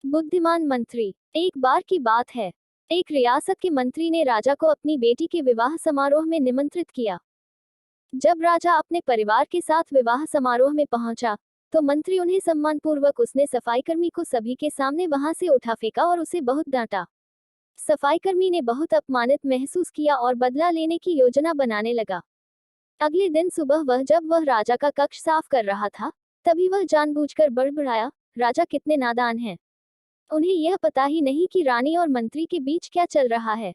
बुद्धिमान मंत्री। एक बार की बात है, एक रियासत के मंत्री ने राजा को अपनी बेटी के विवाह समारोह में निमंत्रित किया। जब राजा अपने परिवार के साथ विवाह समारोह में पहुंचा, तो मंत्री उन्हें सम्मानपूर्वक उसने सफाईकर्मी को सभी के सामने वहां से उठा फेंका और उसे बहुत डांटा। सफाईकर्मी ने बहुत अपमानित महसूस किया और बदला लेने की योजना बनाने लगा। अगले दिन सुबह जब वह राजा का कक्ष साफ कर रहा था, तभी वह जानबूझकर बड़बड़ाया, राजा कितने नादान हैं। उन्हें यह पता ही नहीं कि रानी और मंत्री के बीच क्या चल रहा है।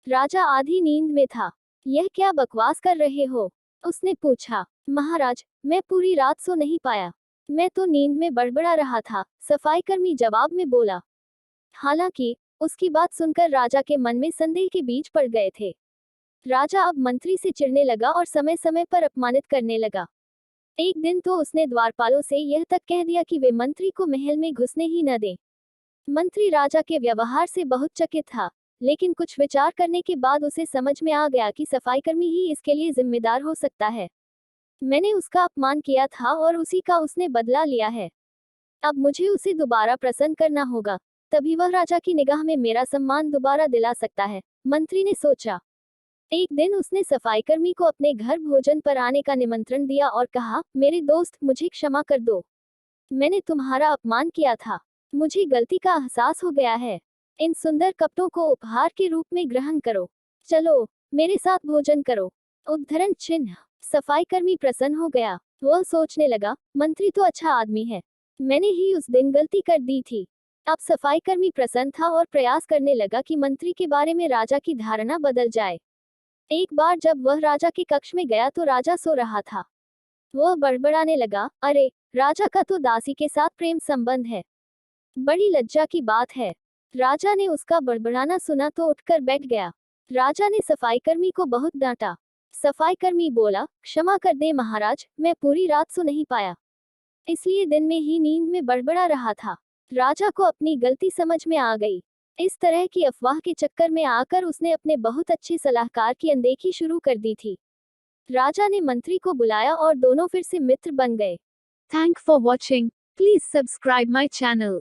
राजा आधी नींद में था। यह क्या बकवास कर रहे हो? उसने पूछा। महाराज, मैं पूरी रात सो नहीं पाया। मैं तो नींद में बड़बड़ा रहा था, सफाईकर्मी जवाब में बोला। हालांकि उसकी बात सुनकर राजा के मन में संदेह के बीज पड़ गए थे। राजा अब मंत्री से चिढ़ने लगा और समय समय पर अपमानित करने लगा। एक दिन तो उसने द्वारपालों से यह तक कह दिया कि वे मंत्री को महल में घुसने ही न दें। मंत्री राजा के व्यवहार से बहुत चकित था, लेकिन कुछ विचार करने के बाद उसे समझ में आ गया कि सफाईकर्मी ही इसके लिए जिम्मेदार हो सकता है। मैंने उसका अपमान किया था और उसी का उसने बदला लिया है। अब मुझे उसे दोबारा प्रसन्न करना होगा, तभी वह राजा की निगाह में मेरा सम्मान दोबारा दिला सकता है, मंत्री ने सोचा। एक दिन उसने सफाईकर्मी को अपने घर भोजन पर आने का निमंत्रण दिया और कहा, मेरे दोस्त, मुझे क्षमा कर दो। मैंने तुम्हारा अपमान किया था। मुझे गलती का एहसास हो गया है। इन सुंदर कपड़ों को उपहार के रूप में ग्रहण करो। चलो, मेरे साथ भोजन करो। उद्धरण चिन्ह। सफाईकर्मी प्रसन्न हो गया। वह सोचने लगा, मंत्री तो अच्छा आदमी है। मैंने ही उस दिन गलती कर दी थी। अब सफाईकर्मी प्रसन्न था और प्रयास करने लगा कि मंत्री के बारे में राजा की धारणा बदल जाए। एक बार जब वह राजा के कक्ष में गया तो राजा सो रहा था। वह बड़बड़ाने लगा, अरे, राजा का तो दासी के साथ प्रेम संबंध है। बड़ी लज्जा की बात है। राजा ने उसका बड़बड़ाना सुना तो उठकर बैठ गया। राजा ने सफाईकर्मी को बहुत डांटा। सफाईकर्मी बोला, क्षमा कर दे महाराज, मैं पूरी रात सो नहीं पाया, इसलिए दिन में ही नींद में बड़बड़ा रहा था। राजा को अपनी गलती समझ में आ गई। इस तरह की अफवाह के चक्कर में आकर उसने अपने बहुत अच्छे सलाहकार की अनदेखी शुरू कर दी थी। राजा ने मंत्री को बुलाया और दोनों फिर से मित्र बन गए। Thank for watching. Please subscribe my channel.